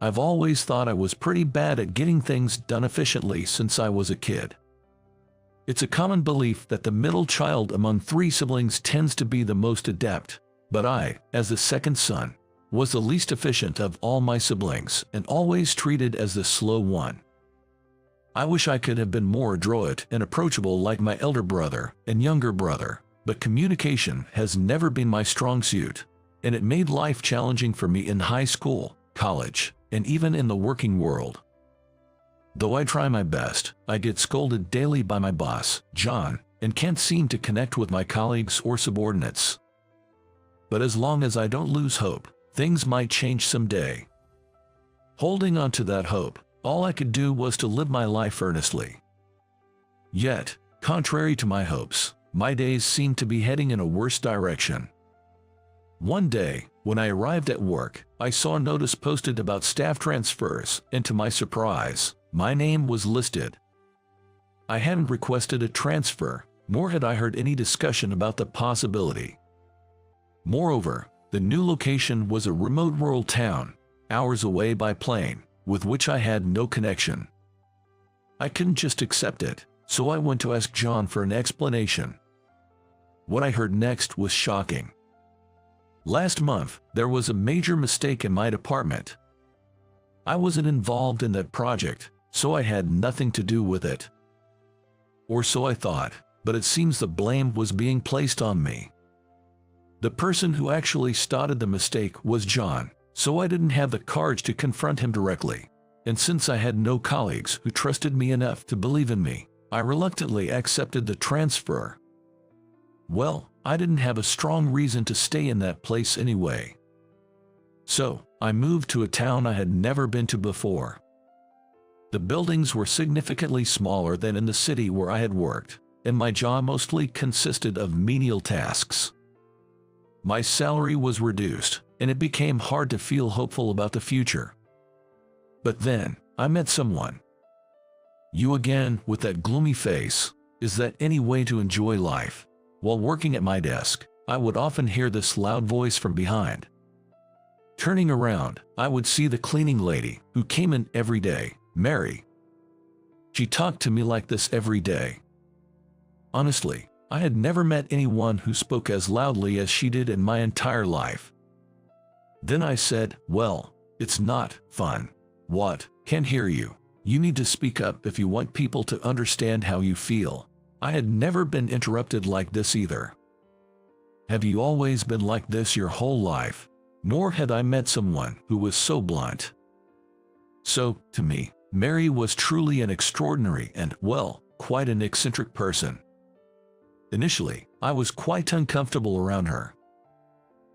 I've always thought I was pretty bad at getting things done efficiently since I was a kid. It's a common belief that the middle child among 3 siblings tends to be the most adept, but I, as the second son, was the least efficient of all my siblings and always treated as the slow one. I wish I could have been more adroit and approachable like my elder brother and younger brother, but communication has never been my strong suit, and it made life challenging for me in high school, college, and even in the working world. Though I try my best, I get scolded daily by my boss, John, and can't seem to connect with my colleagues or subordinates. But as long as I don't lose hope, things might change someday. Holding on to that hope, all I could do was to live my life earnestly. Yet, contrary to my hopes, my days seemed to be heading in a worse direction. One day, when I arrived at work, I saw a notice posted about staff transfers, and to my surprise, my name was listed. I hadn't requested a transfer, nor had I heard any discussion about the possibility. Moreover, the new location was a remote rural town, hours away by plane, with which I had no connection. I couldn't just accept it, so I went to ask John for an explanation. What I heard next was shocking. Last month, there was a major mistake in my department. I wasn't involved in that project, so I had nothing to do with it. Or so I thought, but it seems the blame was being placed on me. The person who actually started the mistake was John, so I didn't have the courage to confront him directly, and since I had no colleagues who trusted me enough to believe in me, I reluctantly accepted the transfer. Well, I didn't have a strong reason to stay in that place anyway. So, I moved to a town I had never been to before. The buildings were significantly smaller than in the city where I had worked, and my job mostly consisted of menial tasks. My salary was reduced, and it became hard to feel hopeful about the future. But then, I met someone. "You again, with that gloomy face. Is that any way to enjoy life?" While working at my desk, I would often hear this loud voice from behind. Turning around, I would see the cleaning lady, who came in every day, Mary. She talked to me like this every day. Honestly, I had never met anyone who spoke as loudly as she did in my entire life. Then I said, "Well, it's not fun." "What? Can't hear you. You need to speak up if you want people to understand how you feel." I had never been interrupted like this either. "Have you always been like this your whole life?" Nor had I met someone who was so blunt. So, to me, Mary was truly an extraordinary and, well, quite an eccentric person. Initially, I was quite uncomfortable around her.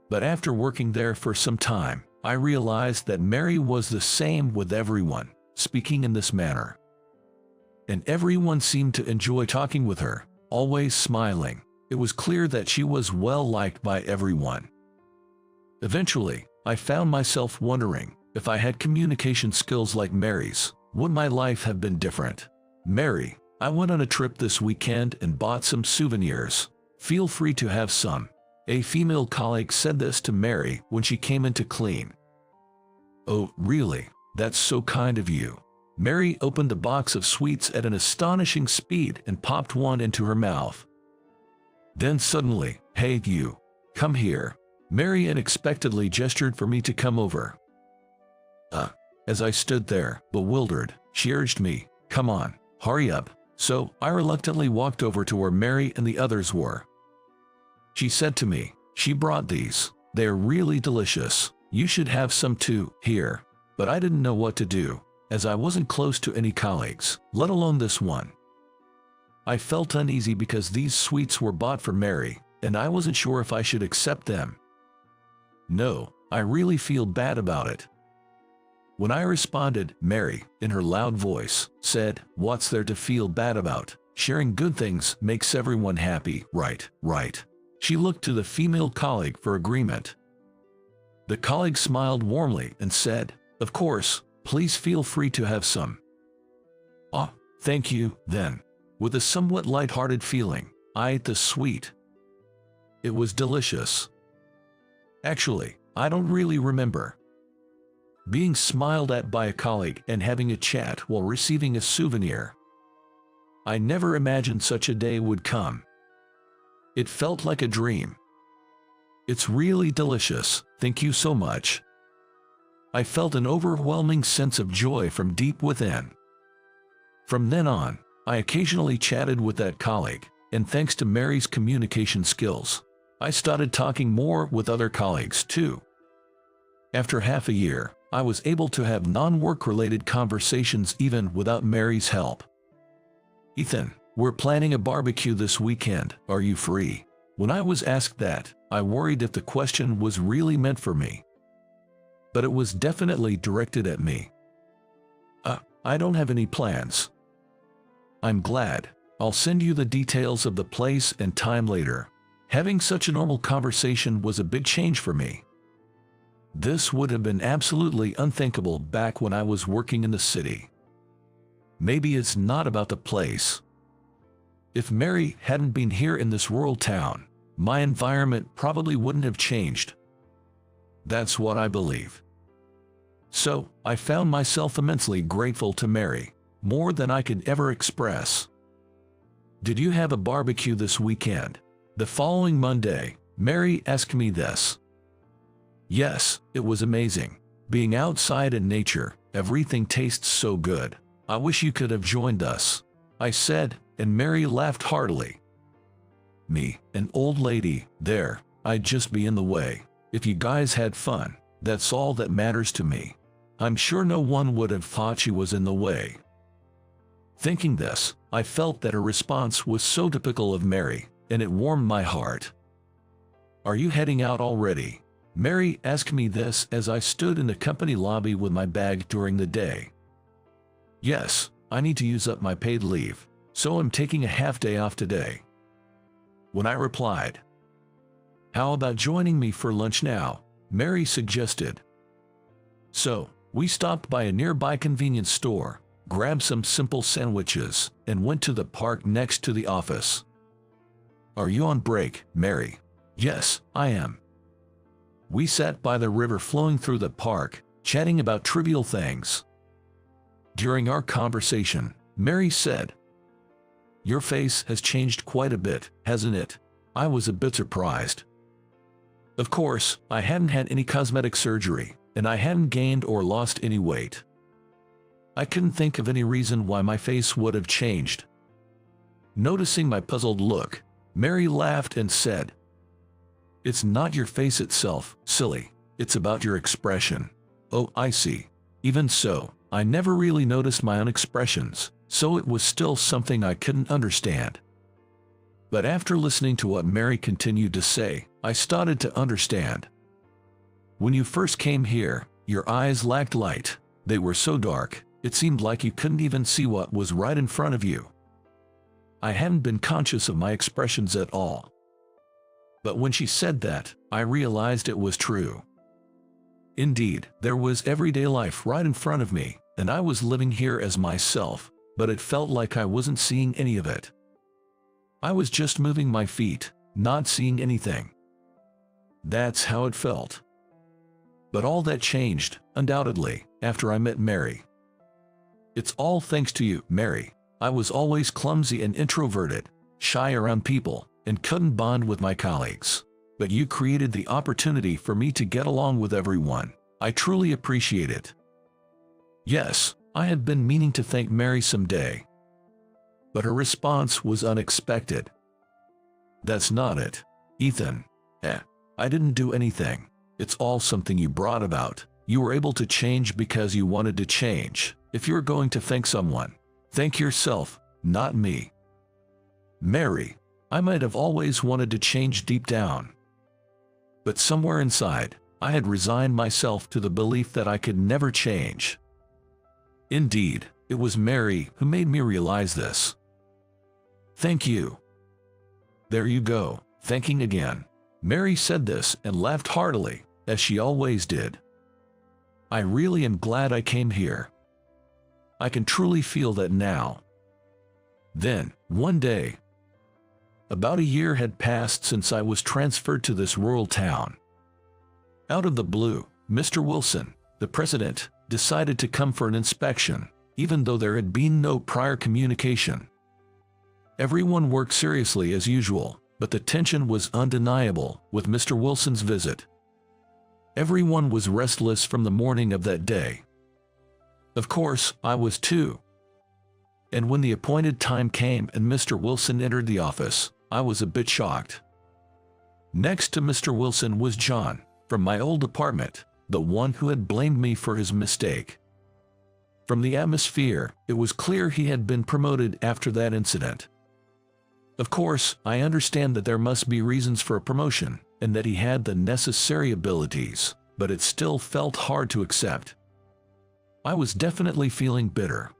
But after working there for some time, I realized that Mary was the same with everyone, speaking in this manner. And everyone seemed to enjoy talking with her, always smiling. It was clear that she was well liked by everyone. Eventually, I found myself wondering, if I had communication skills like Mary's, would my life have been different? "Mary, I went on a trip this weekend and bought some souvenirs. Feel free to have some." A female colleague said this to Mary when she came in to clean. "Oh, really? That's so kind of you." Mary opened the box of sweets at an astonishing speed and popped one into her mouth. Then suddenly, "Hey you, come here." Mary unexpectedly gestured for me to come over. As I stood there, bewildered, she urged me, "Come on, hurry up." So I reluctantly walked over to where Mary and the others were. She said to me, "She brought these. They're really delicious. You should have some too, here." But I didn't know what to do, as I wasn't close to any colleagues, let alone this one. I felt uneasy because these sweets were bought for Mary, and I wasn't sure if I should accept them. "No, I really feel bad about it." When I responded, Mary, in her loud voice, said, "What's there to feel bad about? Sharing good things makes everyone happy, right?" She looked to the female colleague for agreement. The colleague smiled warmly and said, "Of course, please feel free to have some." "Ah, thank you," then. With a somewhat light-hearted feeling, I ate the sweet. It was delicious. Actually, I don't really remember. being smiled at by a colleague and having a chat while receiving a souvenir. I never imagined such a day would come. It felt like a dream. It's really delicious, thank you so much. I felt an overwhelming sense of joy from deep within. From then on, I occasionally chatted with that colleague, and thanks to Mary's communication skills, I started talking more with other colleagues too. After half a year, I was able to have non-work-related conversations even without Mary's help. "Ethan, we're planning a barbecue this weekend, are you free?" When I was asked that, I worried if the question was really meant for me. But it was definitely directed at me. I don't have any plans." "I'm glad. I'll send you the details of the place and time later." Having such a normal conversation was a big change for me. This would have been absolutely unthinkable back when I was working in the city. Maybe it's not about the place. If Mary hadn't been here in this rural town, my environment probably wouldn't have changed. That's what I believe. So, I found myself immensely grateful to Mary, more than I could ever express. "Did you have a barbecue this weekend?" The following Monday, Mary asked me this. "Yes, it was amazing. Being outside in nature, everything tastes so good. I wish you could have joined us," I said, and Mary laughed heartily. "Me, an old lady, there, I'd just be in the way. If you guys had fun, that's all that matters to me." I'm sure no one would have thought she was in the way. Thinking this, I felt that her response was so typical of Mary, and it warmed my heart. "Are you heading out already?" Mary asked me this as I stood in the company lobby with my bag during the day. "Yes, I need to use up my paid leave, so I'm taking a half day off today." When I replied, "How about joining me for lunch now?" Mary suggested. So, we stopped by a nearby convenience store, grabbed some simple sandwiches, and went to the park next to the office. "Are you on break, Mary?" "Yes, I am." We sat by the river flowing through the park, chatting about trivial things. During our conversation, Mary said, "Your face has changed quite a bit, hasn't it?" I was a bit surprised. Of course, I hadn't had any cosmetic surgery, and I hadn't gained or lost any weight. I couldn't think of any reason why my face would have changed. Noticing my puzzled look, Mary laughed and said, "It's not your face itself, silly. It's about your expression." "Oh, I see." Even so, I never really noticed my own expressions, so it was still something I couldn't understand. But after listening to what Mary continued to say, I started to understand. "When you first came here, your eyes lacked light. They were so dark, it seemed like you couldn't even see what was right in front of you." I hadn't been conscious of my expressions at all. But when she said that, I realized it was true. Indeed, there was everyday life right in front of me, and I was living here as myself, but it felt like I wasn't seeing any of it. I was just moving my feet, not seeing anything. That's how it felt. But all that changed, undoubtedly, after I met Mary. "It's all thanks to you, Mary. I was always clumsy and introverted, shy around people, and couldn't bond with my colleagues. But you created the opportunity for me to get along with everyone. I truly appreciate it." Yes, I had been meaning to thank Mary someday. But her response was unexpected. "That's not it, Ethan. I didn't do anything. It's all something you brought about. You were able to change because you wanted to change. If you're going to thank someone, thank yourself, not me." Mary, I might have always wanted to change deep down. But somewhere inside, I had resigned myself to the belief that I could never change. Indeed, it was Mary who made me realize this. "Thank you." "There you go, thanking again." Mary said this and laughed heartily, as she always did. "I really am glad I came here. I can truly feel that now." Then, one day, about a year had passed since I was transferred to this rural town. Out of the blue, Mr. Wilson, the president, decided to come for an inspection, even though there had been no prior communication. Everyone worked seriously as usual, but the tension was undeniable with Mr. Wilson's visit. Everyone was restless from the morning of that day. Of course, I was too. And when the appointed time came and Mr. Wilson entered the office, I was a bit shocked. Next to Mr. Wilson was John, from my old apartment, the one who had blamed me for his mistake. From the atmosphere, it was clear he had been promoted after that incident. Of course, I understand that there must be reasons for a promotion, and that he had the necessary abilities, but it still felt hard to accept. I was definitely feeling bitter.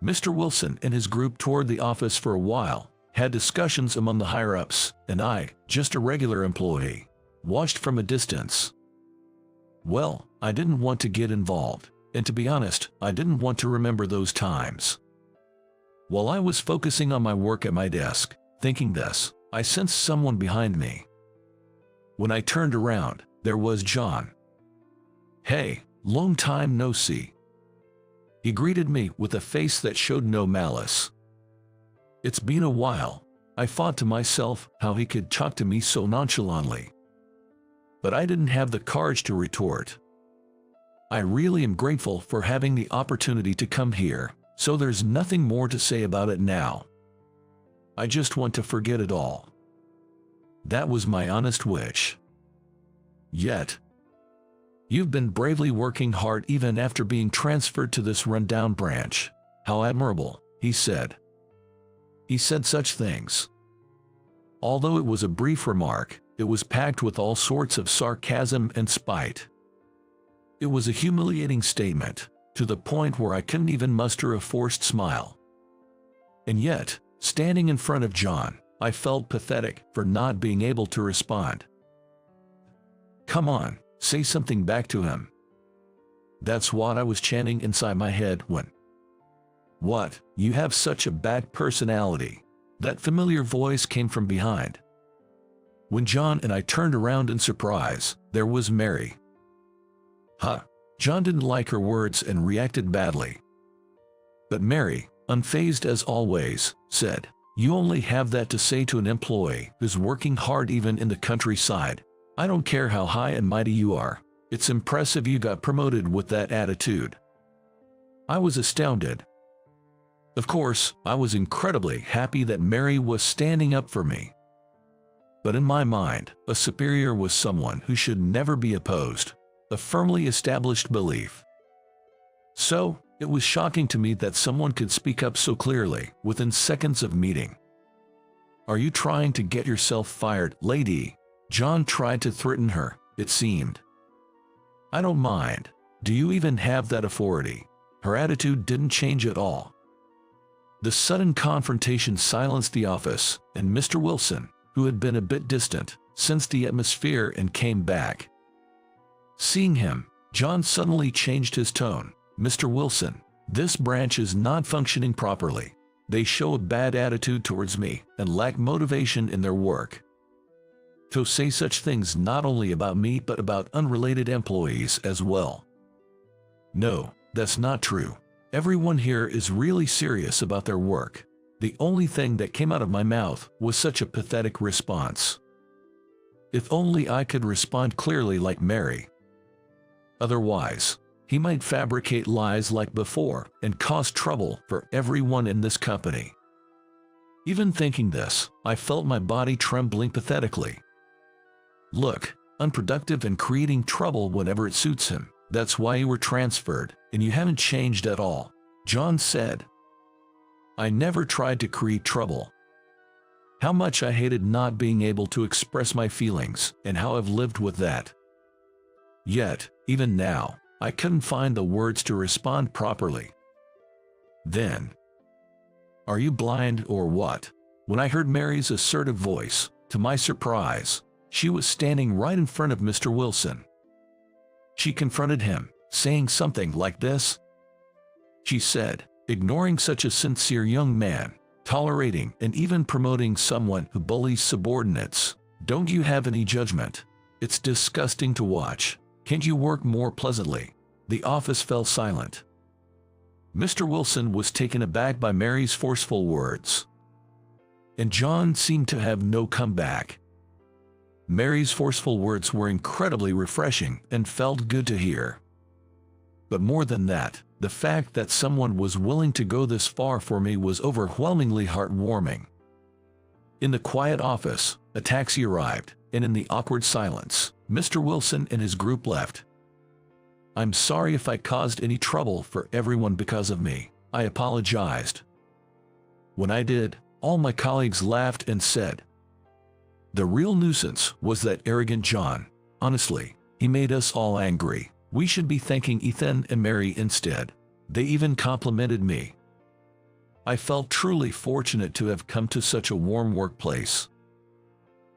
Mr. Wilson and his group toured the office for a while, had discussions among the higher-ups, and I, just a regular employee, watched from a distance. Well, I didn't want to get involved, and to be honest, I didn't want to remember those times. While I was focusing on my work at my desk, thinking this, I sensed someone behind me. When I turned around, there was John. "Hey, long time no see." He greeted me with a face that showed no malice. "It's been a while," I thought to myself, how he could talk to me so nonchalantly. But I didn't have the courage to retort. I really am grateful for having the opportunity to come here, so there's nothing more to say about it now. I just want to forget it all. That was my honest wish. Yet, you've been bravely working hard even after being transferred to this rundown branch. How admirable, he said. He said such things. Although it was a brief remark, it was packed with all sorts of sarcasm and spite. It was a humiliating statement, to the point where I couldn't even muster a forced smile. And yet, standing in front of John, I felt pathetic for not being able to respond. "Come on, say something back to him." That's what I was chanting inside my head when, "What, you have such a bad personality." That familiar voice came from behind. When John and I turned around in surprise, there was Mary. Huh. John didn't like her words and reacted badly. But Mary, unfazed as always, said, "You only have that to say to an employee who's working hard even in the countryside. I don't care how high and mighty you are. It's impressive you got promoted with that attitude." I was astounded. Of course, I was incredibly happy that Mary was standing up for me. But in my mind, a superior was someone who should never be opposed, a firmly established belief. So, it was shocking to me that someone could speak up so clearly within seconds of meeting. "Are you trying to get yourself fired, lady?" John tried to threaten her, it seemed. "I don't mind. Do you even have that authority?" Her attitude didn't change at all. The sudden confrontation silenced the office, and Mr. Wilson, who had been a bit distant, sensed the atmosphere and came back. Seeing him, John suddenly changed his tone. "Mr. Wilson, this branch is not functioning properly. They show a bad attitude towards me and lack motivation in their work. To say such things not only about me but about unrelated employees as well. No, that's not true. Everyone here is really serious about their work." The only thing that came out of my mouth was such a pathetic response. If only I could respond clearly like Mary. Otherwise, he might fabricate lies like before and cause trouble for everyone in this company. Even thinking this, I felt my body trembling pathetically. Look, unproductive and creating trouble whenever it suits him. That's why you were transferred, and you haven't changed at all, John said. I never tried to create trouble. How much I hated not being able to express my feelings, and how I've lived with that. Yet, even now, I couldn't find the words to respond properly. Then, "Are you blind or what?" When I heard Mary's assertive voice, to my surprise, she was standing right in front of Mr. Wilson. She confronted him, saying something like this. She said, ignoring such a sincere young man, tolerating and even promoting someone who bullies subordinates, "Don't you have any judgment? It's disgusting to watch. Can't you work more pleasantly?" The office fell silent. Mr. Wilson was taken aback by Mary's forceful words, and John seemed to have no comeback. Mary's forceful words were incredibly refreshing and felt good to hear. But more than that, the fact that someone was willing to go this far for me was overwhelmingly heartwarming. In the quiet office, a taxi arrived, and in the awkward silence, Mr. Wilson and his group left. "I'm sorry if I caused any trouble for everyone because of me," I apologized. When I did, all my colleagues laughed and said, "The real nuisance was that arrogant John. Honestly, he made us all angry. We should be thanking Ethan and Mary instead." They even complimented me. I felt truly fortunate to have come to such a warm workplace.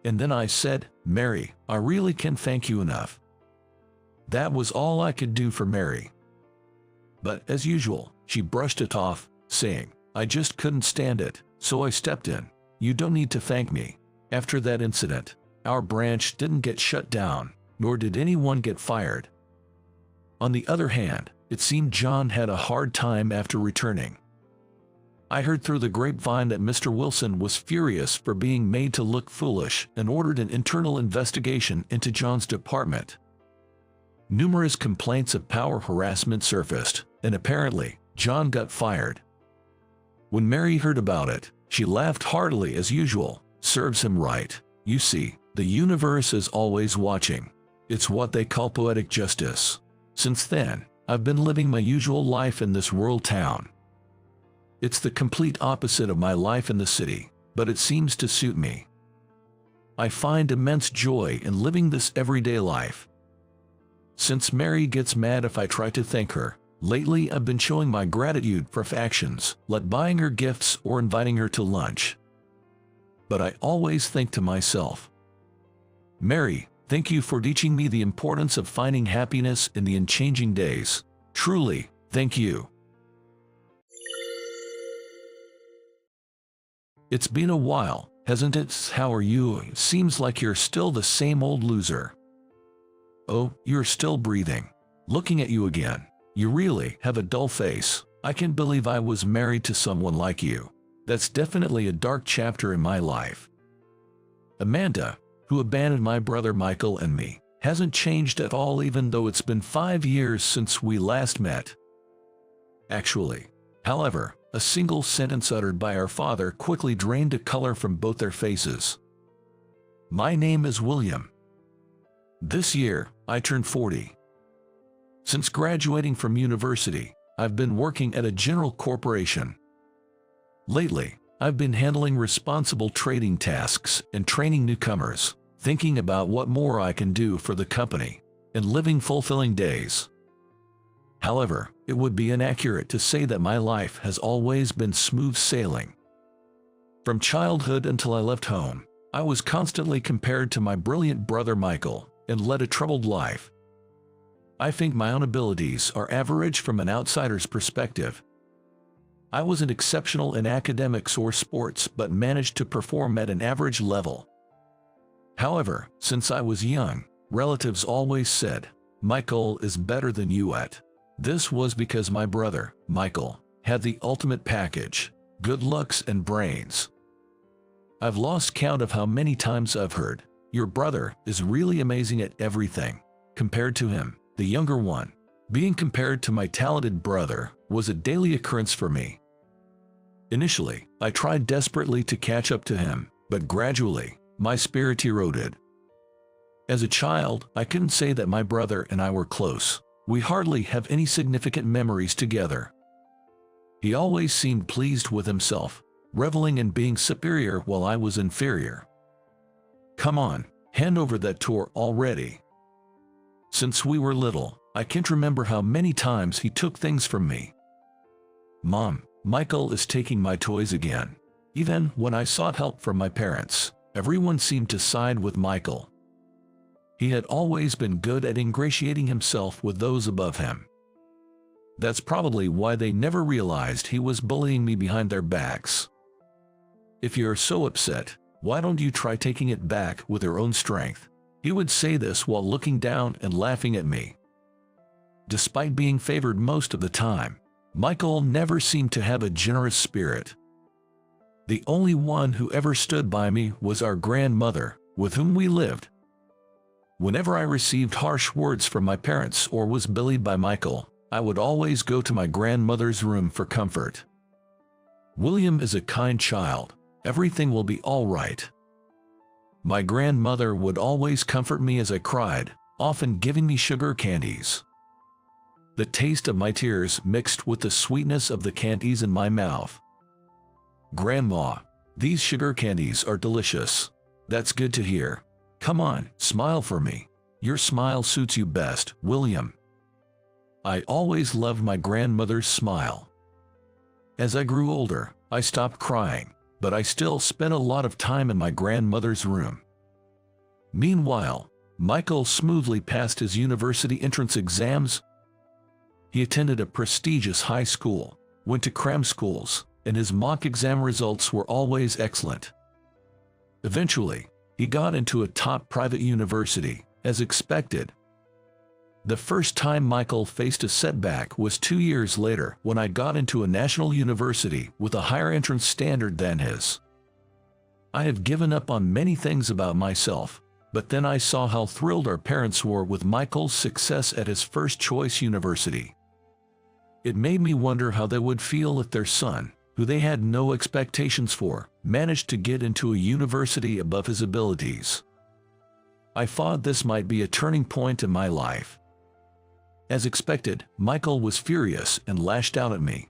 And then I said, "Mary, I really can't thank you enough." That was all I could do for Mary. But as usual, she brushed it off, saying, "I just couldn't stand it, so I stepped in. You don't need to thank me." After that incident, our branch didn't get shut down, nor did anyone get fired. On the other hand, it seemed John had a hard time after returning. I heard through the grapevine that Mr. Wilson was furious for being made to look foolish and ordered an internal investigation into John's department. Numerous complaints of power harassment surfaced, and apparently, John got fired. When Mary heard about it, she laughed heartily as usual. "Serves him right. You see, the universe is always watching. It's what they call poetic justice." Since then, I've been living my usual life in this rural town. It's the complete opposite of my life in the city, but it seems to suit me. I find immense joy in living this everyday life. Since Mary gets mad if I try to thank her, lately I've been showing my gratitude for actions, like buying her gifts or inviting her to lunch. But I always think to myself, "Mary, thank you for teaching me the importance of finding happiness in the unchanging days. Truly, thank you." It's been a while, hasn't it? How are you? It seems like you're still the same old loser. Oh, you're still breathing. Looking at you again. You really have a dull face. I can't believe I was married to someone like you. That's definitely a dark chapter in my life. Amanda, who abandoned my brother Michael and me, hasn't changed at all even though it's been 5 years since we last met. Actually, however, a single sentence uttered by our father quickly drained the color from both their faces. "My name is William. This year, I turned 40. Since graduating from university, I've been working at a general corporation. Lately, I've been handling responsible trading tasks and training newcomers, thinking about what more I can do for the company, and living fulfilling days. However, it would be inaccurate to say that my life has always been smooth sailing. From childhood until I left home, I was constantly compared to my brilliant brother Michael, and led a troubled life. I think my own abilities are average from an outsider's perspective. I wasn't exceptional in academics or sports but managed to perform at an average level. However, since I was young, relatives always said, "Michael is better than you at." This was because my brother, Michael, had the ultimate package: good looks and brains. I've lost count of how many times I've heard, "Your brother is really amazing at everything," compared to him, the younger one. Being compared to my talented brother was a daily occurrence for me. Initially, I tried desperately to catch up to him, but gradually, my spirit eroded. As a child, I couldn't say that my brother and I were close. We hardly have any significant memories together. He always seemed pleased with himself, reveling in being superior while I was inferior. "Come on, hand over that tour already." Since we were little, I can't remember how many times he took things from me. "Mom, Michael is taking my toys again." Even when I sought help from my parents, everyone seemed to side with Michael. He had always been good at ingratiating himself with those above him. That's probably why they never realized he was bullying me behind their backs. If you're so upset, why don't you try taking it back with your own strength? He would say this while looking down and laughing at me. Despite being favored most of the time, Michael never seemed to have a generous spirit. The only one who ever stood by me was our grandmother, with whom we lived. Whenever I received harsh words from my parents or was bullied by Michael, I would always go to my grandmother's room for comfort. "William is a kind child. Everything will be all right." My grandmother would always comfort me as I cried, often giving me sugar candies. The taste of my tears mixed with the sweetness of the candies in my mouth. "Grandma, these sugar candies are delicious." "That's good to hear. Come on, smile for me. Your smile suits you best, William." I always loved my grandmother's smile. As I grew older, I stopped crying, but I still spent a lot of time in my grandmother's room. Meanwhile, Michael smoothly passed his university entrance exams. He attended a prestigious high school, went to cram schools, and his mock exam results were always excellent. Eventually, he got into a top private university, as expected. The first time Michael faced a setback was 2 years later when I got into a national university with a higher entrance standard than his. I have given up on many things about myself, but then I saw how thrilled our parents were with Michael's success at his first choice university. It made me wonder how they would feel if their son, who they had no expectations for, managed to get into a university above his abilities. I thought this might be a turning point in my life. As expected, Michael was furious and lashed out at me.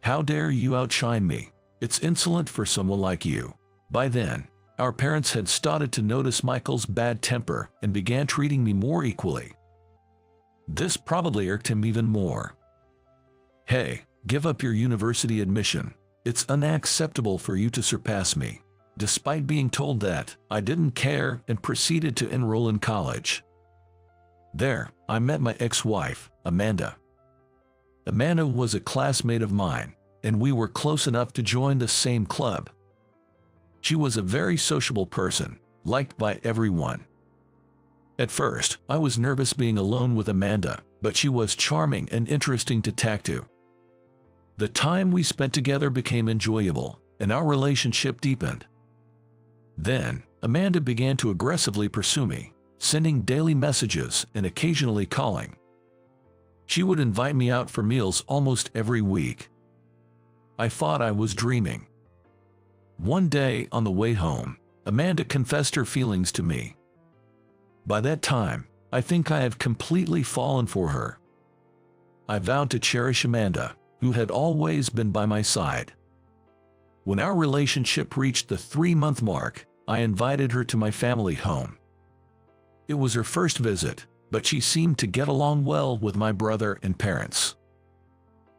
"How dare you outshine me? It's insolent for someone like you." By then, our parents had started to notice Michael's bad temper and began treating me more equally. This probably irked him even more. "Hey, give up your university admission. It's unacceptable for you to surpass me." Despite being told that, I didn't care and proceeded to enroll in college. There, I met my ex-wife, Amanda. Amanda was a classmate of mine, and we were close enough to join the same club. She was a very sociable person, liked by everyone. At first, I was nervous being alone with Amanda, but she was charming and interesting to talk to. The time we spent together became enjoyable, and our relationship deepened. Then, Amanda began to aggressively pursue me, sending daily messages and occasionally calling. She would invite me out for meals almost every week. I thought I was dreaming. One day, on the way home, Amanda confessed her feelings to me. By that time, I think I have completely fallen for her. I vowed to cherish Amanda, who had always been by my side. When our relationship reached the 3-month mark, I invited her to my family home. It was her first visit, but she seemed to get along well with my brother and parents.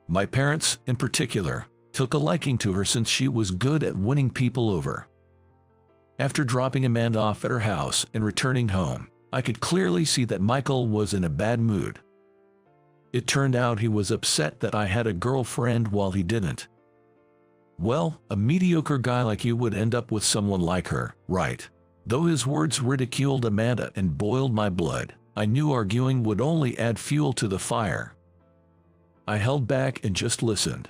My parents, in particular, took a liking to her since she was good at winning people over. After dropping Amanda off at her house and returning home, I could clearly see that Michael was in a bad mood. It turned out he was upset that I had a girlfriend while he didn't. "Well, a mediocre guy like you would end up with someone like her, right?" Though his words ridiculed Amanda and boiled my blood, I knew arguing would only add fuel to the fire. I held back and just listened.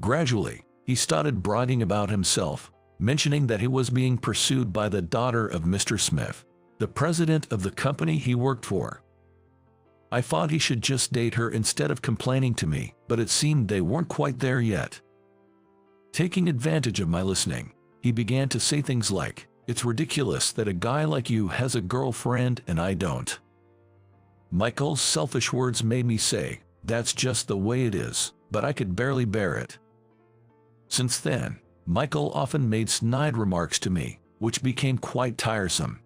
Gradually, he started bragging about himself, mentioning that he was being pursued by the daughter of Mr. Smith, the president of the company he worked for. I thought he should just date her instead of complaining to me, but it seemed they weren't quite there yet. Taking advantage of my listening, he began to say things like, "It's ridiculous that a guy like you has a girlfriend and I don't." Michael's selfish words made me say, "That's just the way it is," but I could barely bear it. Since then, Michael often made snide remarks to me, which became quite tiresome.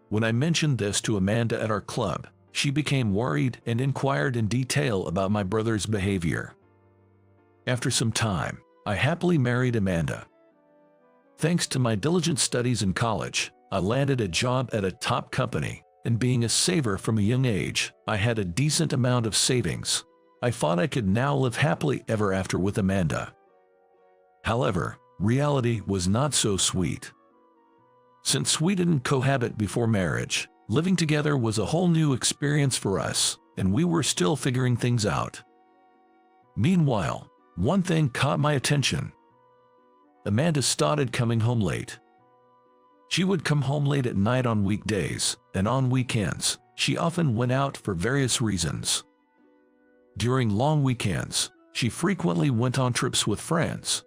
When I mentioned this to Amanda at our club, she became worried and inquired in detail about my brother's behavior. After some time, I happily married Amanda. Thanks to my diligent studies in college, I landed a job at a top company, and being a saver from a young age, I had a decent amount of savings. I thought I could now live happily ever after with Amanda. However, reality was not so sweet. Since we didn't cohabit before marriage, living together was a whole new experience for us, and we were still figuring things out. Meanwhile, one thing caught my attention. Amanda started coming home late. She would come home late at night on weekdays, and on weekends, she often went out for various reasons. During long weekends, she frequently went on trips with friends.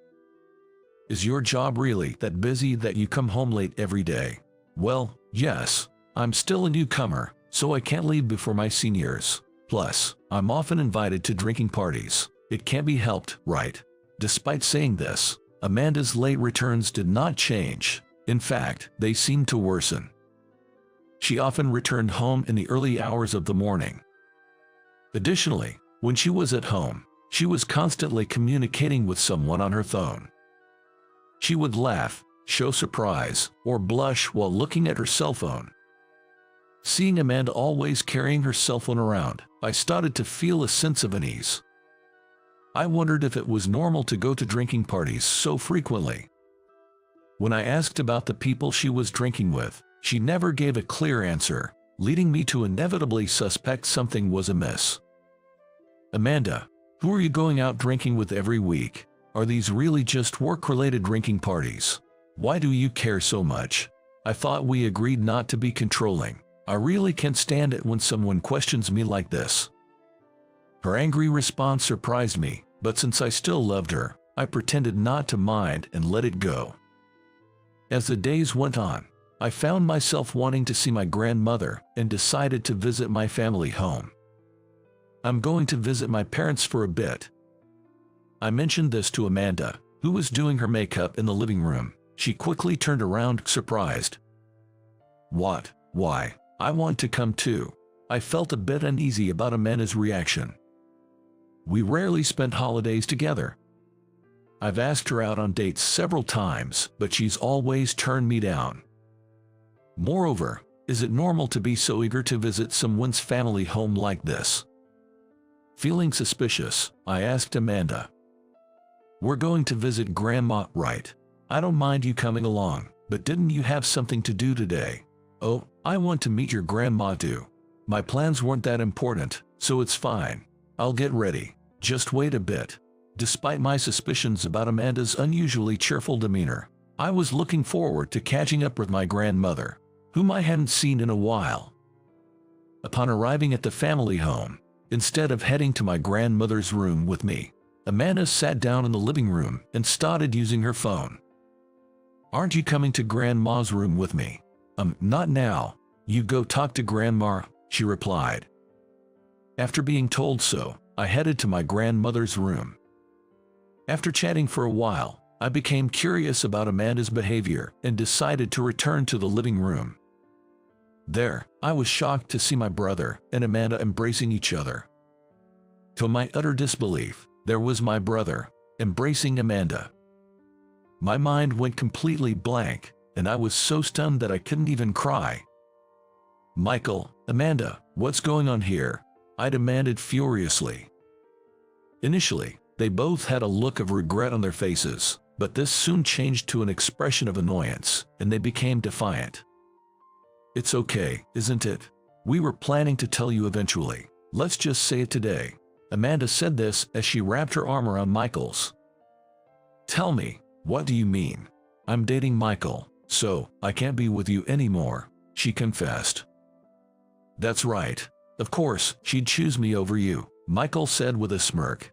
Is your job really that busy that you come home late every day? Well, yes, I'm still a newcomer, so I can't leave before my seniors. Plus, I'm often invited to drinking parties. It can't be helped, right? Despite saying this, Amanda's late returns did not change. In fact, they seemed to worsen. She often returned home in the early hours of the morning. Additionally, when she was at home, she was constantly communicating with someone on her phone. She would laugh, show surprise, or blush while looking at her cell phone. Seeing Amanda always carrying her cell phone around, I started to feel a sense of unease. I wondered if it was normal to go to drinking parties so frequently. When I asked about the people she was drinking with, she never gave a clear answer, leading me to inevitably suspect something was amiss. Amanda, who are you going out drinking with every week? Are these really just work-related drinking parties? Why do you care so much? I thought we agreed not to be controlling. I really can't stand it when someone questions me like this. Her angry response surprised me, but since I still loved her, I pretended not to mind and let it go. As the days went on, I found myself wanting to see my grandmother and decided to visit my family home. I'm going to visit my parents for a bit. I mentioned this to Amanda, who was doing her makeup in the living room. She quickly turned around, surprised. What? Why? I want to come too. I felt a bit uneasy about Amanda's reaction. We rarely spent holidays together. I've asked her out on dates several times, but she's always turned me down. Moreover, is it normal to be so eager to visit someone's family home like this? Feeling suspicious, I asked Amanda. We're going to visit Grandma, right? I don't mind you coming along, but didn't you have something to do today? Oh, I want to meet your grandma too. My plans weren't that important, so it's fine. I'll get ready. Just wait a bit. Despite my suspicions about Amanda's unusually cheerful demeanor, I was looking forward to catching up with my grandmother, whom I hadn't seen in a while. Upon arriving at the family home, instead of heading to my grandmother's room with me, Amanda sat down in the living room and started using her phone. Aren't you coming to Grandma's room with me? Not now. You go talk to Grandma, she replied. After being told so, I headed to my grandmother's room. After chatting for a while, I became curious about Amanda's behavior and decided to return to the living room. There, I was shocked to see my brother and Amanda embracing each other. To my utter disbelief, there was my brother, embracing Amanda. My mind went completely blank, and I was so stunned that I couldn't even cry. Michael, Amanda, what's going on here? I demanded furiously. Initially, they both had a look of regret on their faces, but this soon changed to an expression of annoyance, and they became defiant. It's okay, isn't it? We were planning to tell you eventually. Let's just say it today. Amanda said this as she wrapped her arm around Michael's. Tell me, what do you mean? I'm dating Michael, so I can't be with you anymore, she confessed. That's right. Of course, she'd choose me over you, Michael said with a smirk.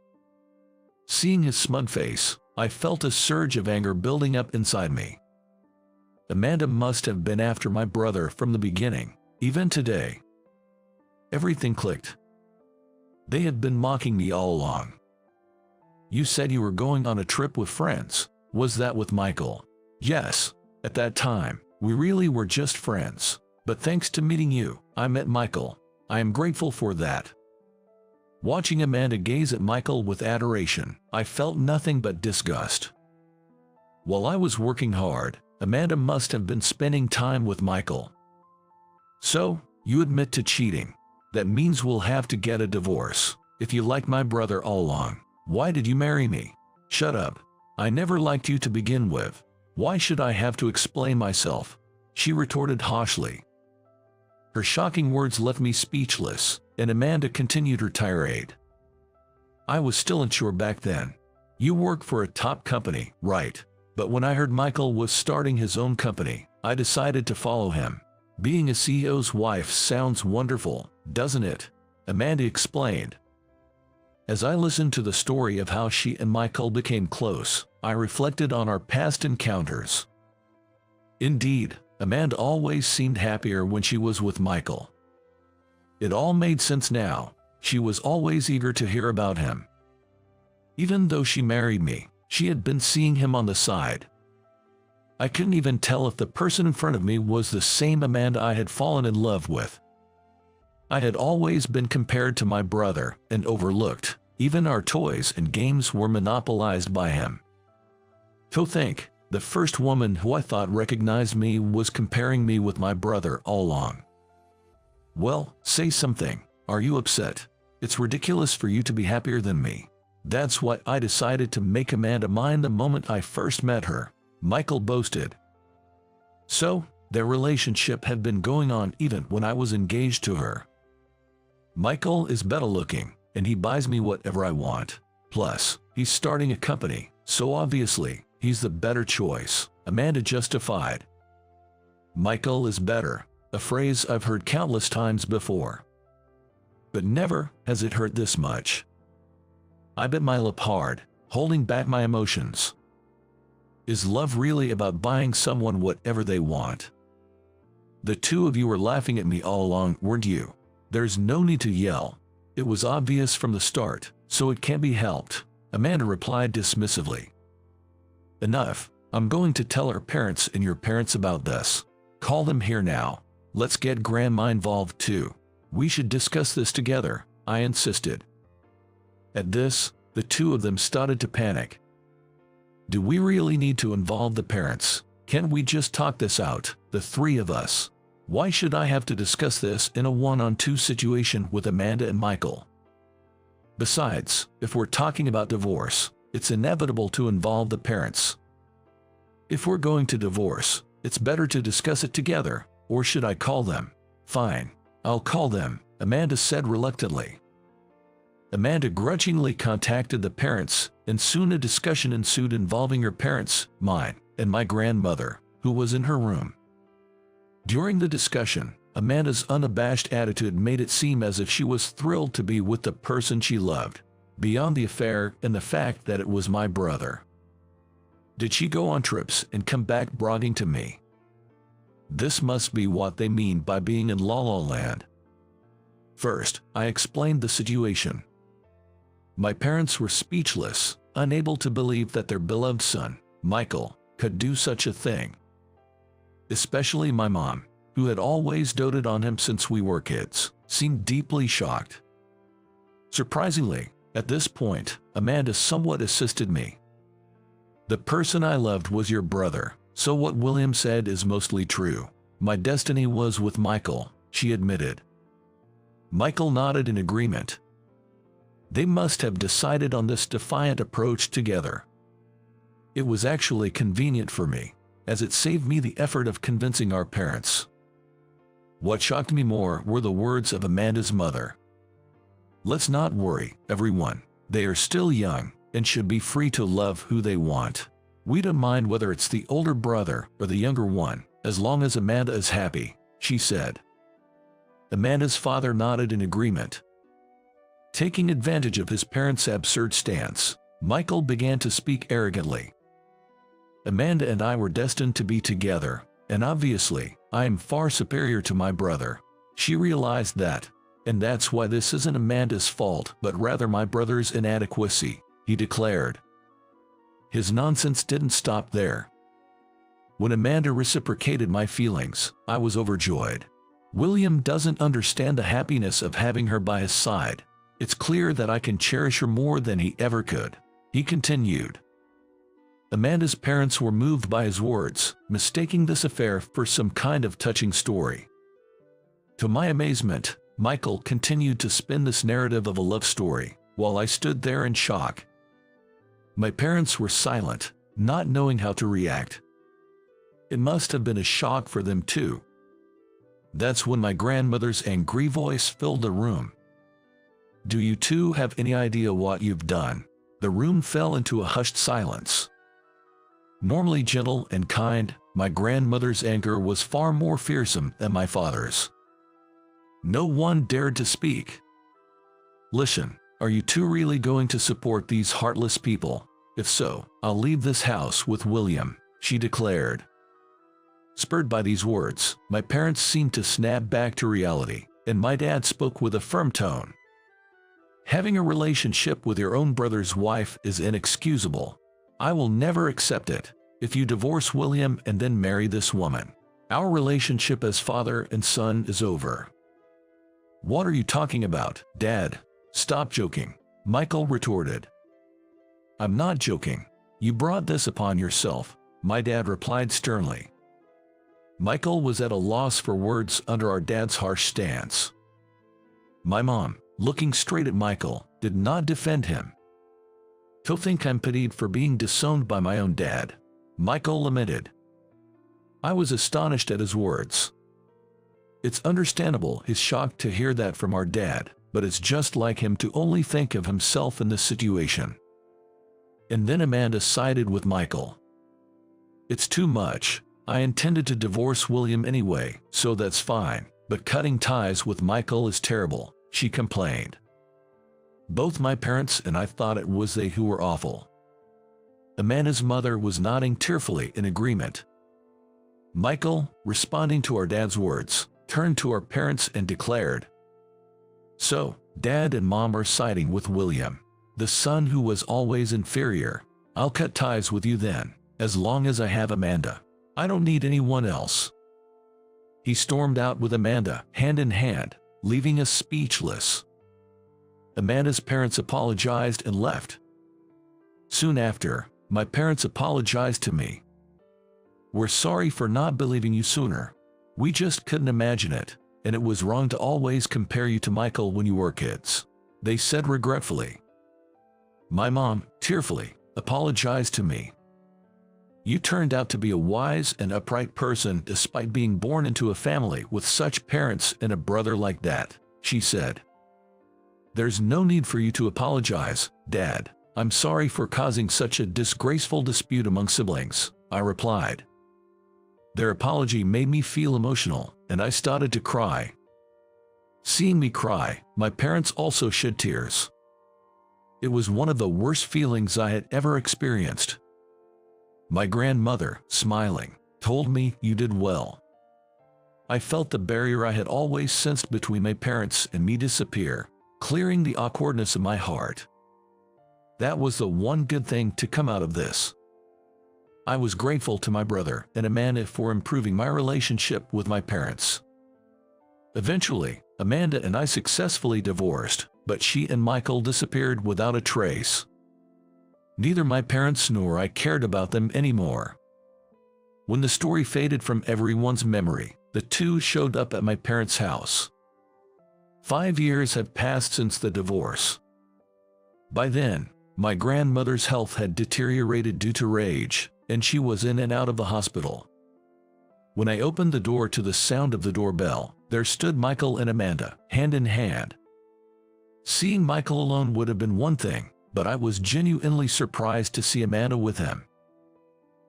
Seeing his smug face, I felt a surge of anger building up inside me. Amanda must have been after my brother from the beginning, even today. Everything clicked. They had been mocking me all along. You said you were going on a trip with friends. Was that with Michael? Yes. At that time, we really were just friends. But thanks to meeting you, I met Michael. I am grateful for that. Watching Amanda gaze at Michael with adoration, I felt nothing but disgust. While I was working hard, Amanda must have been spending time with Michael. So, you admit to cheating. That means we'll have to get a divorce. If you liked my brother all along, why did you marry me? Shut up. I never liked you to begin with. Why should I have to explain myself? she retorted harshly. Her shocking words left me speechless, and Amanda continued her tirade. I was still unsure back then. You work for a top company, right? But when I heard Michael was starting his own company, I decided to follow him. Being a CEO's wife sounds wonderful, doesn't it? Amanda explained. As I listened to the story of how she and Michael became close, I reflected on our past encounters. Indeed, Amanda always seemed happier when she was with Michael. It all made sense now. She was always eager to hear about him. Even though she married me, she had been seeing him on the side. I couldn't even tell if the person in front of me was the same Amanda I had fallen in love with. I had always been compared to my brother and overlooked. Even our toys and games were monopolized by him. To think, the first woman who I thought recognized me was comparing me with my brother all along. Well, say something. Are you upset? It's ridiculous for you to be happier than me. That's why I decided to make Amanda mine the moment I first met her, Michael boasted. So, their relationship had been going on even when I was engaged to her. Michael is better looking, and he buys me whatever I want. Plus, he's starting a company, so obviously, he's the better choice, Amanda justified. Michael is better, a phrase I've heard countless times before. But never has it hurt this much. I bit my lip hard, holding back my emotions. Is love really about buying someone whatever they want? The two of you were laughing at me all along, weren't you? There's no need to yell. It was obvious from the start, so it can't be helped, Amanda replied dismissively. Enough. I'm going to tell our parents and your parents about this. Call them here now. Let's get Grandma involved too. We should discuss this together, I insisted. At this, the two of them started to panic. Do we really need to involve the parents? Can't we just talk this out, the three of us? Why should I have to discuss this in a one-on-two situation with Amanda and Michael? Besides, if we're talking about divorce, it's inevitable to involve the parents. If we're going to divorce, it's better to discuss it together, or should I call them? Fine, I'll call them, Amanda said reluctantly. Amanda grudgingly contacted the parents, and soon a discussion ensued involving her parents, mine, and my grandmother, who was in her room. During the discussion, Amanda's unabashed attitude made it seem as if she was thrilled to be with the person she loved, beyond the affair and the fact that it was my brother. Did she go on trips and come back bragging to me? This must be what they mean by being in La La Land. First, I explained the situation. My parents were speechless, unable to believe that their beloved son, Michael, could do such a thing. Especially my mom, who had always doted on him since we were kids, seemed deeply shocked. Surprisingly, at this point, Amanda somewhat assisted me. The person I loved was your brother, so what William said is mostly true. My destiny was with Michael, she admitted. Michael nodded in agreement. They must have decided on this defiant approach together. It was actually convenient for me, as it saved me the effort of convincing our parents. What shocked me more were the words of Amanda's mother. Let's not worry, everyone. They are still young and should be free to love who they want. We don't mind whether it's the older brother or the younger one, as long as Amanda is happy, she said. Amanda's father nodded in agreement. Taking advantage of his parents' absurd stance, Michael began to speak arrogantly. Amanda and I were destined to be together, and obviously, I am far superior to my brother. She realized that, and that's why this isn't Amanda's fault but rather my brother's inadequacy, he declared. His nonsense didn't stop there. When Amanda reciprocated my feelings, I was overjoyed. William doesn't understand the happiness of having her by his side. It's clear that I can cherish her more than he ever could, he continued. Amanda's parents were moved by his words, mistaking this affair for some kind of touching story. To my amazement, Michael continued to spin this narrative of a love story, while I stood there in shock. My parents were silent, not knowing how to react. It must have been a shock for them too. That's when my grandmother's angry voice filled the room. Do you two have any idea what you've done? The room fell into a hushed silence. Normally gentle and kind, my grandmother's anger was far more fearsome than my father's. No one dared to speak. Listen, are you two really going to support these heartless people? If so, I'll leave this house with William, she declared. Spurred by these words, my parents seemed to snap back to reality, and my dad spoke with a firm tone. Having a relationship with your own brother's wife is inexcusable. I will never accept it. If you divorce William and then marry this woman, our relationship as father and son is over. What are you talking about, Dad? Stop joking, Michael retorted. I'm not joking. You brought this upon yourself, my dad replied sternly. Michael was at a loss for words under our dad's harsh stance. My mom, looking straight at Michael, did not defend him. To think I'm pitied for being disowned by my own dad, Michael lamented. I was astonished at his words. It's understandable he's shocked to hear that from our dad, but it's just like him to only think of himself in this situation. And then Amanda sided with Michael. It's too much. I intended to divorce William anyway, so that's fine, but cutting ties with Michael is terrible, she complained. Both my parents and I thought it was they who were awful. Amanda's mother was nodding tearfully in agreement. Michael, responding to our dad's words, turned to our parents and declared, So, Dad and Mom are siding with William, the son who was always inferior. I'll cut ties with you then, as long as I have Amanda. I don't need anyone else. He stormed out with Amanda, hand in hand, leaving us speechless. Amanda's parents apologized and left. Soon after, my parents apologized to me. We're sorry for not believing you sooner. We just couldn't imagine it, and it was wrong to always compare you to Michael when you were kids, they said regretfully. My mom, tearfully, apologized to me. You turned out to be a wise and upright person despite being born into a family with such parents and a brother like that, she said. There's no need for you to apologize, Dad. I'm sorry for causing such a disgraceful dispute among siblings, I replied. Their apology made me feel emotional, and I started to cry. Seeing me cry, my parents also shed tears. It was one of the worst feelings I had ever experienced. My grandmother, smiling, told me, "You did well." I felt the barrier I had always sensed between my parents and me disappear, clearing the awkwardness of my heart. That was the one good thing to come out of this. I was grateful to my brother and Amanda for improving my relationship with my parents. Eventually, Amanda and I successfully divorced, but she and Michael disappeared without a trace. Neither my parents nor I cared about them anymore. When the story faded from everyone's memory, the two showed up at my parents' house. 5 years had passed since the divorce. By then, my grandmother's health had deteriorated due to rage, and she was in and out of the hospital. When I opened the door to the sound of the doorbell, there stood Michael and Amanda, hand in hand. Seeing Michael alone would have been one thing, but I was genuinely surprised to see Amanda with him.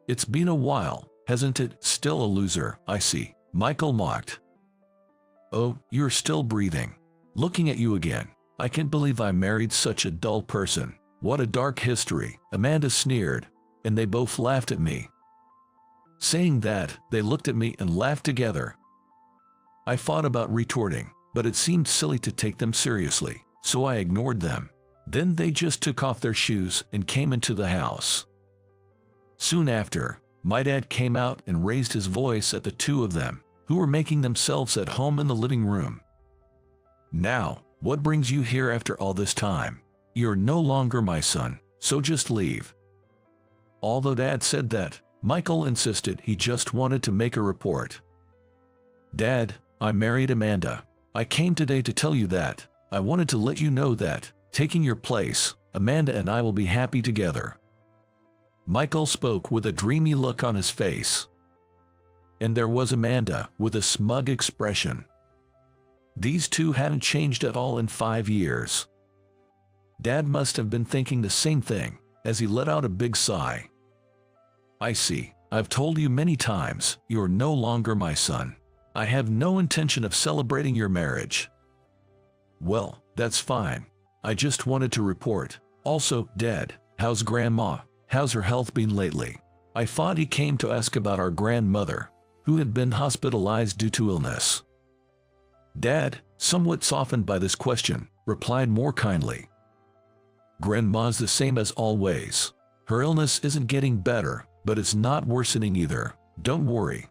It's been a while, hasn't it? Still a loser, I see, Michael mocked. Oh, you're still breathing. Looking at you again. I can't believe I married such a dull person. What a dark history, Amanda sneered, and they both laughed at me. Saying that, they looked at me and laughed together. I thought about retorting, but it seemed silly to take them seriously, so I ignored them. Then they just took off their shoes and came into the house. Soon after, my dad came out and raised his voice at the two of them, who were making themselves at home in the living room. Now, what brings you here after all this time? You're no longer my son, so just leave. Although Dad said that, Michael insisted he just wanted to make a report. Dad, I married Amanda. I came today to tell you that. I wanted to let you know that, taking your place, Amanda and I will be happy together. Michael spoke with a dreamy look on his face. and there was Amanda with a smug expression. These two hadn't changed at all in 5 years. Dad must have been thinking the same thing, as he let out a big sigh. I see. I've told you many times, you're no longer my son. I have no intention of celebrating your marriage. Well, that's fine. I just wanted to report. Also, Dad, how's Grandma? How's her health been lately? I thought he came to ask about our grandmother, who had been hospitalized due to illness. Dad, somewhat softened by this question, replied more kindly. Grandma's the same as always. Her illness isn't getting better, but it's not worsening either. Don't worry.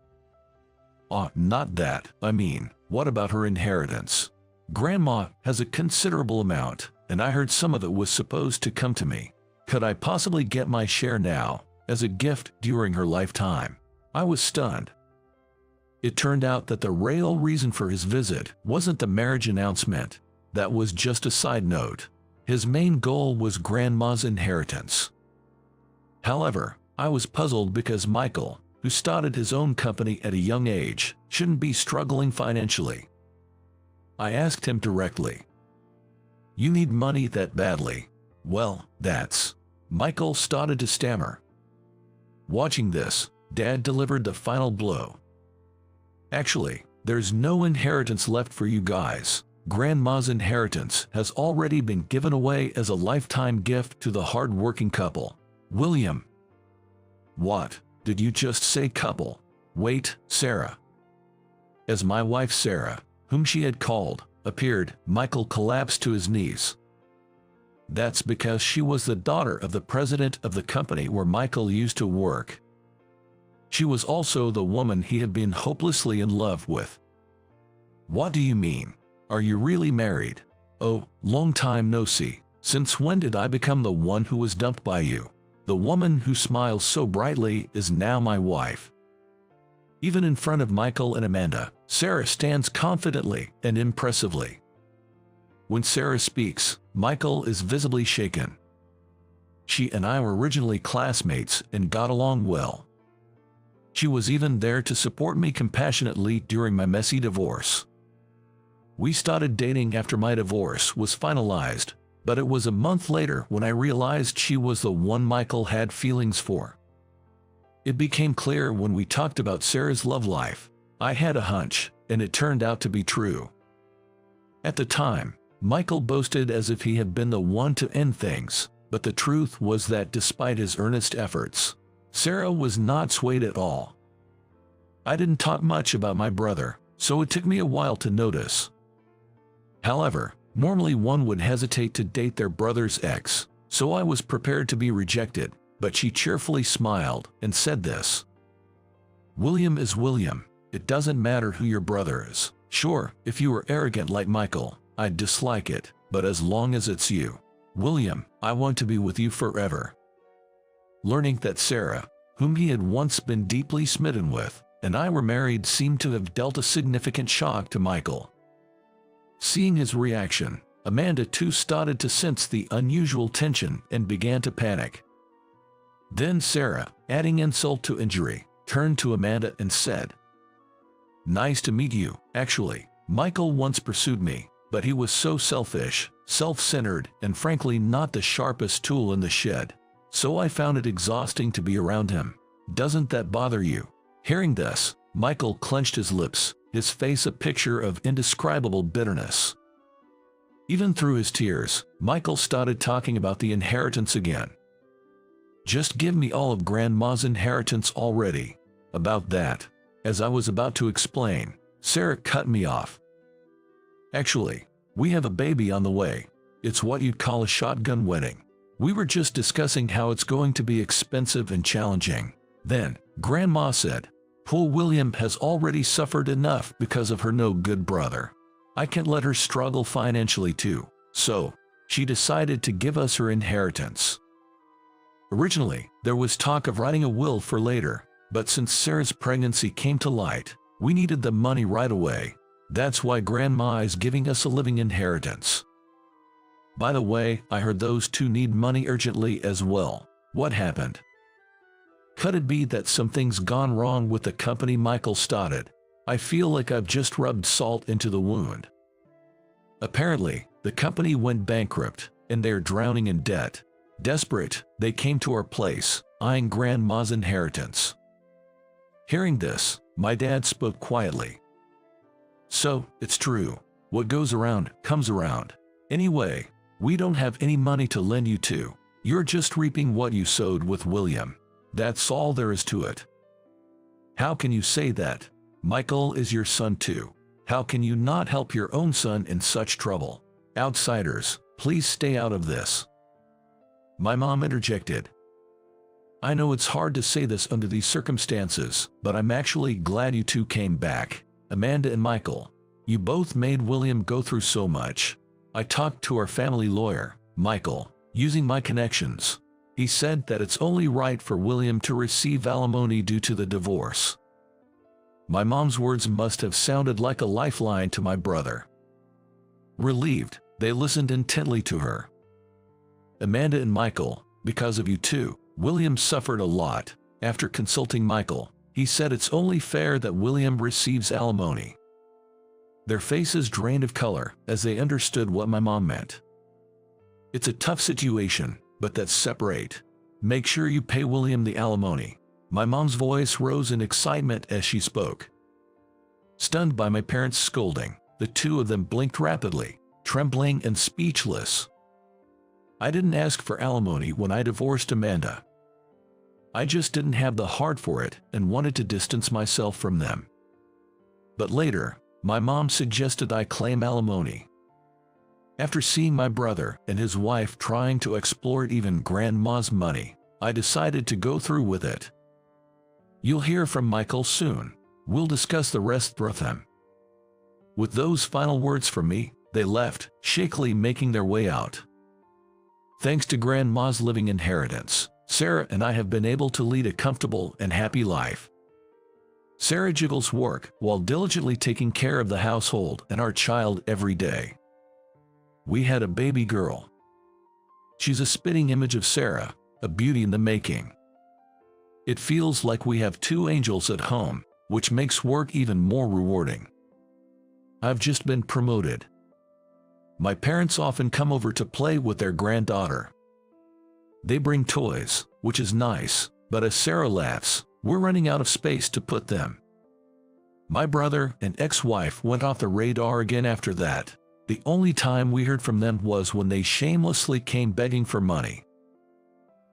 Not that. I mean, what about her inheritance? Grandma has a considerable amount, and I heard some of it was supposed to come to me. Could I possibly get my share now, as a gift during her lifetime? I was stunned. It turned out that the real reason for his visit wasn't the marriage announcement. That was just a side note. His main goal was Grandma's inheritance. However, I was puzzled because Michael, who started his own company at a young age, shouldn't be struggling financially. I asked him directly. You need money that badly? Well, that's... Michael started to stammer. Watching this, Dad delivered the final blow. Actually, there's no inheritance left for you guys. Grandma's inheritance has already been given away as a lifetime gift to the hard-working couple. William. What? Did you just say couple? Wait, Sarah. As my wife Sarah, whom she had called, appeared, Michael collapsed to his knees. That's because she was the daughter of the president of the company where Michael used to work. She was also the woman he had been hopelessly in love with. What do you mean? Are you really married? Oh, long time no see. Since when did I become the one who was dumped by you? The woman who smiles so brightly is now my wife. Even in front of Michael and Amanda, Sarah stands confidently and impressively. When Sarah speaks, Michael is visibly shaken. She and I were originally classmates and got along well. She was even there to support me compassionately during my messy divorce. We started dating after my divorce was finalized, but it was a month later when I realized she was the one Michael had feelings for. It became clear when we talked about Sarah's love life. I had a hunch, and it turned out to be true. At the time, Michael boasted as if he had been the one to end things, but the truth was that despite his earnest efforts, Sarah was not swayed at all. I didn't talk much about my brother, so it took me a while to notice. However, normally one would hesitate to date their brother's ex, so I was prepared to be rejected, but she cheerfully smiled and said this. William is William. It doesn't matter who your brother is. Sure, if you were arrogant like Michael, I'd dislike it, but as long as it's you, William, I want to be with you forever. Learning that Sarah, whom he had once been deeply smitten with, and I were married seemed to have dealt a significant shock to Michael. Seeing his reaction, Amanda too started to sense the unusual tension and began to panic. Then Sarah, adding insult to injury, turned to Amanda and said, Nice to meet you. Actually, Michael once pursued me, but he was so selfish, self-centered, and frankly not the sharpest tool in the shed. So I found it exhausting to be around him. Doesn't that bother you? Hearing this, Michael clenched his lips, his face a picture of indescribable bitterness. Even through his tears, Michael started talking about the inheritance again. Just give me all of Grandma's inheritance already. About that, as I was about to explain, Sarah cut me off. Actually, we have a baby on the way. It's what you'd call a shotgun wedding. We were just discussing how it's going to be expensive and challenging. Then, Grandma said, Poor William has already suffered enough because of her no-good brother. I can't let her struggle financially too. So, she decided to give us her inheritance. Originally, there was talk of writing a will for later, but since Sarah's pregnancy came to light, we needed the money right away. That's why Grandma is giving us a living inheritance. By the way, I heard those two need money urgently as well. What happened? Could it be that something's gone wrong with the company Michael started? I feel like I've just rubbed salt into the wound. Apparently, the company went bankrupt, and they're drowning in debt. Desperate, they came to our place, eyeing Grandma's inheritance. Hearing this, my dad spoke quietly. So, it's true. What goes around, comes around. Anyway, we don't have any money to lend you to. You're just reaping what you sowed with William. That's all there is to it. How can you say that? Michael is your son too. How can you not help your own son in such trouble? Outsiders, please stay out of this. My mom interjected. I know it's hard to say this under these circumstances, but I'm actually glad you two came back. Amanda and Michael. You both made William go through so much. I talked to our family lawyer, Michael, using my connections. He said that it's only right for William to receive alimony due to the divorce. My mom's words must have sounded like a lifeline to my brother. Relieved, they listened intently to her. Amanda and Michael, because of you two, William suffered a lot. After consulting Michael, he said it's only fair that William receives alimony. Their faces drained of color as they understood what my mom meant. It's a tough situation, but that's separate. Make sure you pay William the alimony. My mom's voice rose in excitement as she spoke. Stunned by my parents' scolding, the two of them blinked rapidly, trembling and speechless. I didn't ask for alimony when I divorced Amanda. I just didn't have the heart for it and wanted to distance myself from them. But later, my mom suggested I claim alimony. After seeing my brother and his wife trying to exploit even Grandma's money, I decided to go through with it. You'll hear from Michael soon. We'll discuss the rest with him. With those final words from me, they left, shakily making their way out. Thanks to Grandma's living inheritance, Sarah and I have been able to lead a comfortable and happy life. Sarah juggles work while diligently taking care of the household and our child every day. We had a baby girl. She's a spitting image of Sarah, a beauty in the making. It feels like we have two angels at home, which makes work even more rewarding. I've just been promoted. My parents often come over to play with their granddaughter. They bring toys, which is nice, but as Sarah laughs, we're running out of space to put them. My brother and ex-wife went off the radar again after that. The only time we heard from them was when they shamelessly came begging for money.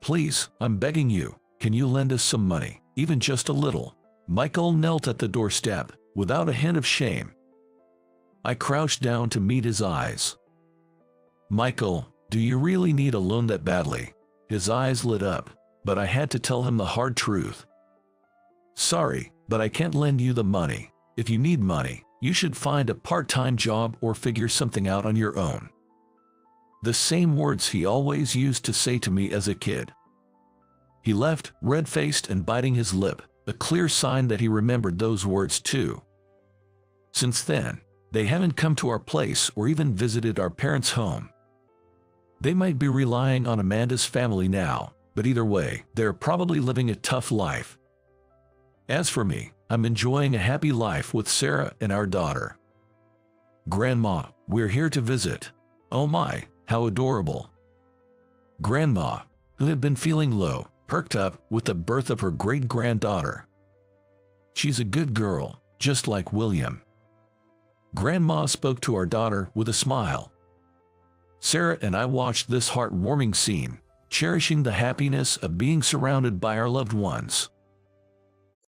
Please, I'm begging you, can you lend us some money, even just a little? Michael knelt at the doorstep, without a hint of shame. I crouched down to meet his eyes. Michael, do you really need a loan that badly? His eyes lit up, but I had to tell him the hard truth. Sorry, but I can't lend you the money. If you need money, you should find a part-time job or figure something out on your own. The same words he always used to say to me as a kid. He left, red-faced and biting his lip, a clear sign that he remembered those words too. Since then, they haven't come to our place or even visited our parents' home. They might be relying on Amanda's family now, but either way, they're probably living a tough life. As for me, I'm enjoying a happy life with Sarah and our daughter. Grandma, we're here to visit. Oh my, how adorable. Grandma, who had been feeling low, perked up with the birth of her great-granddaughter. She's a good girl, just like William. Grandma spoke to our daughter with a smile. Sarah and I watched this heartwarming scene, cherishing the happiness of being surrounded by our loved ones.